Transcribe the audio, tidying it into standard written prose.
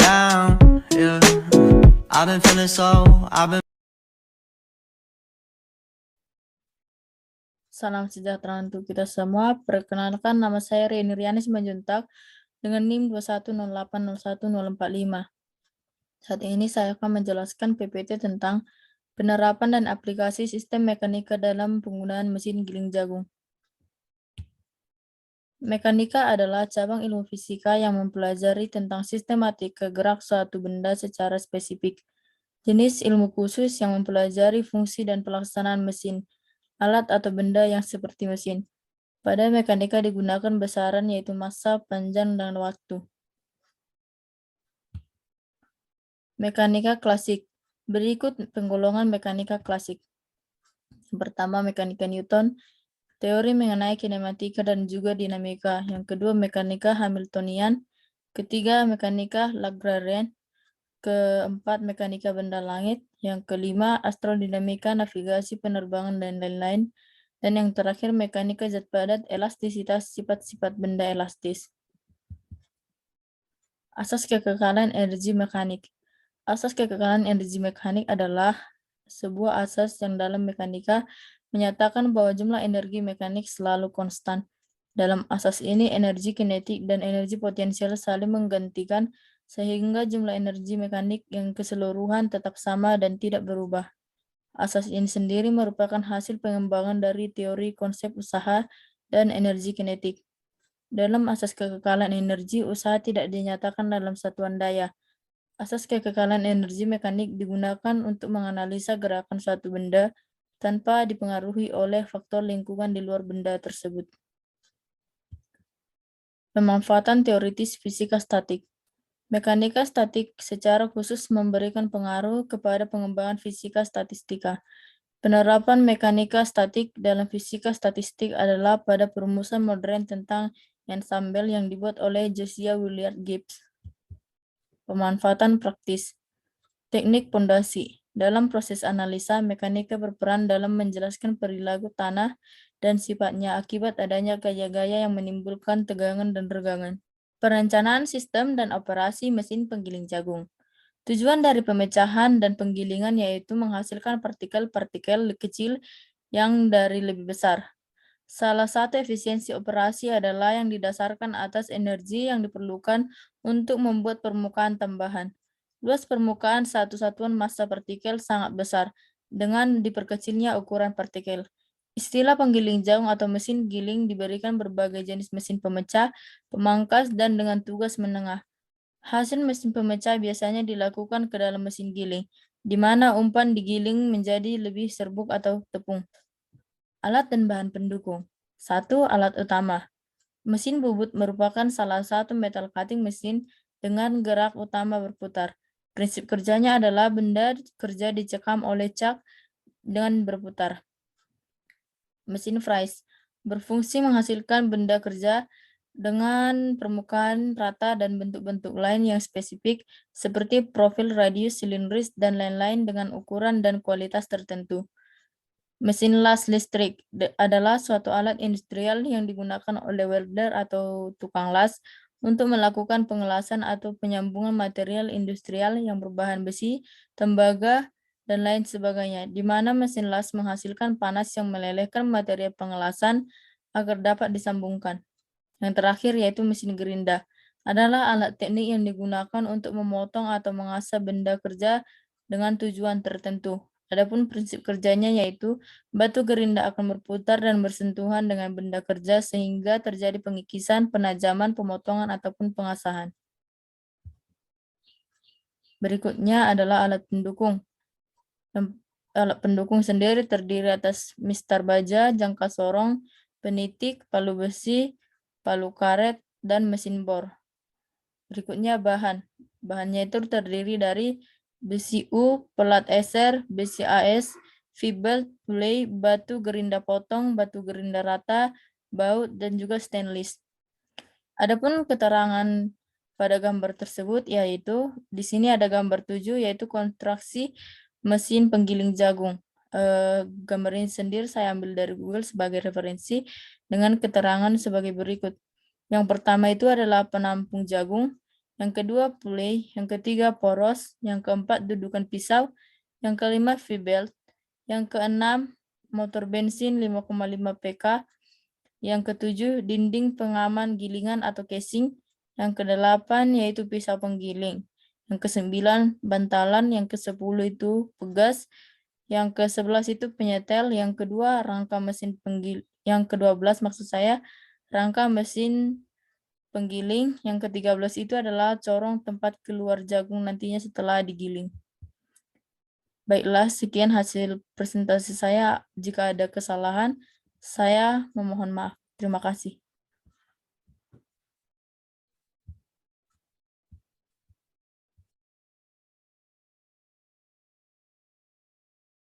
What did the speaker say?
down. Yeah, I've been feeling so. Salam sejahtera untuk kita semua. Perkenalkan, nama saya Reni Rianis Manjuntak dengan NIM 210801045. Saat ini saya akan menjelaskan PPT tentang penerapan dan aplikasi sistem mekanika dalam penggunaan mesin giling jagung. Mekanika adalah cabang ilmu fisika yang mempelajari tentang sistematika gerak suatu benda secara spesifik. Jenis ilmu khusus yang mempelajari fungsi dan pelaksanaan mesin, alat atau benda yang seperti mesin. Pada mekanika digunakan besaran yaitu massa, panjang, dan waktu. Mekanika klasik. Berikut penggolongan mekanika klasik. Yang pertama, mekanika Newton, teori mengenai kinematika dan juga dinamika. Yang kedua, mekanika Hamiltonian. Ketiga, mekanika Lagrangian. Keempat, mekanika benda langit. Yang kelima, astrodinamika, navigasi, penerbangan, dan lain-lain. Dan yang terakhir, mekanika zat padat, elastisitas, sifat-sifat benda elastis. Asas kekekalan energi mekanik. Asas kekekalan energi mekanik adalah sebuah asas yang dalam mekanika menyatakan bahwa jumlah energi mekanik selalu konstan. Dalam asas ini, energi kinetik dan energi potensial saling menggantikan sehingga jumlah energi mekanik yang keseluruhan tetap sama dan tidak berubah. Asas ini sendiri merupakan hasil pengembangan dari teori konsep usaha dan energi kinetik. Dalam asas kekekalan energi, usaha tidak dinyatakan dalam satuan daya. Asas kekekalan energi mekanik digunakan untuk menganalisa gerakan suatu benda tanpa dipengaruhi oleh faktor lingkungan di luar benda tersebut. Pemanfaatan teoritis fisika statik. Mekanika statik secara khusus memberikan pengaruh kepada pengembangan fisika statistika. Penerapan mekanika statik dalam fisika statistik adalah pada perumusan modern tentang ensemble yang dibuat oleh Josiah Willard Gibbs. Pemanfaatan praktis. Teknik pondasi. Dalam proses analisa, mekanika berperan dalam menjelaskan perilaku tanah dan sifatnya akibat adanya gaya-gaya yang menimbulkan tegangan dan regangan. Perencanaan sistem dan operasi mesin penggiling jagung. Tujuan dari pemecahan dan penggilingan yaitu menghasilkan partikel-partikel kecil yang dari lebih besar. Salah satu efisiensi operasi adalah yang didasarkan atas energi yang diperlukan untuk membuat permukaan tambahan. Luas permukaan satu satuan massa partikel sangat besar, dengan diperkecilnya ukuran partikel. Istilah penggiling jagung atau mesin giling diberikan berbagai jenis mesin pemecah, pemangkas, dan dengan tugas menengah. Hasil mesin pemecah biasanya dilakukan ke dalam mesin giling, di mana umpan digiling menjadi lebih serbuk atau tepung. Alat dan bahan pendukung. 1. Alat utama. Mesin bubut merupakan salah satu metal cutting mesin dengan gerak utama berputar. Prinsip kerjanya adalah benda kerja dicekam oleh cak dengan berputar. Mesin Fries berfungsi menghasilkan benda kerja dengan permukaan rata dan bentuk-bentuk lain yang spesifik seperti profil radius silindris dan lain-lain dengan ukuran dan kualitas tertentu. Mesin las listrik adalah suatu alat industrial yang digunakan oleh welder atau tukang las untuk melakukan pengelasan atau penyambungan material industrial yang berbahan besi, tembaga, dan lain sebagainya, di mana mesin las menghasilkan panas yang melelehkan material pengelasan agar dapat disambungkan. Yang terakhir yaitu mesin gerinda, adalah alat teknik yang digunakan untuk memotong atau mengasah benda kerja dengan tujuan tertentu. Adapun prinsip kerjanya yaitu batu gerinda akan berputar dan bersentuhan dengan benda kerja sehingga terjadi pengikisan, penajaman, pemotongan, ataupun pengasahan. Berikutnya adalah alat pendukung. Alat pendukung sendiri terdiri atas mistar baja, jangka sorong, penitik, palu besi, palu karet, dan mesin bor. Berikutnya bahan. Bahannya itu terdiri dari besi U, pelat eser, besi AS, fibel, tulei, batu gerinda potong, batu gerinda rata, baut, dan juga stainless. Adapun keterangan pada gambar tersebut yaitu di sini ada gambar 7 yaitu kontraksi mesin penggiling jagung. Gambar ini sendiri saya ambil dari Google sebagai referensi dengan keterangan sebagai berikut. Yang pertama itu adalah penampung jagung, yang kedua pulley, yang ketiga poros, yang keempat dudukan pisau, yang kelima V-belt, yang keenam motor bensin 5,5 PK, yang ketujuh dinding pengaman gilingan atau casing, yang kedelapan yaitu pisau penggiling, yang kesembilan bantalan, yang kesepuluh itu pegas, yang ke-11 itu penyetel, yang kedua rangka mesin yang ke-12 maksud saya rangka mesin penggiling, yang ke-13 itu adalah corong tempat keluar jagung nantinya setelah digiling. Baiklah, sekian hasil presentasi saya. Jika ada kesalahan, saya memohon maaf. Terima kasih.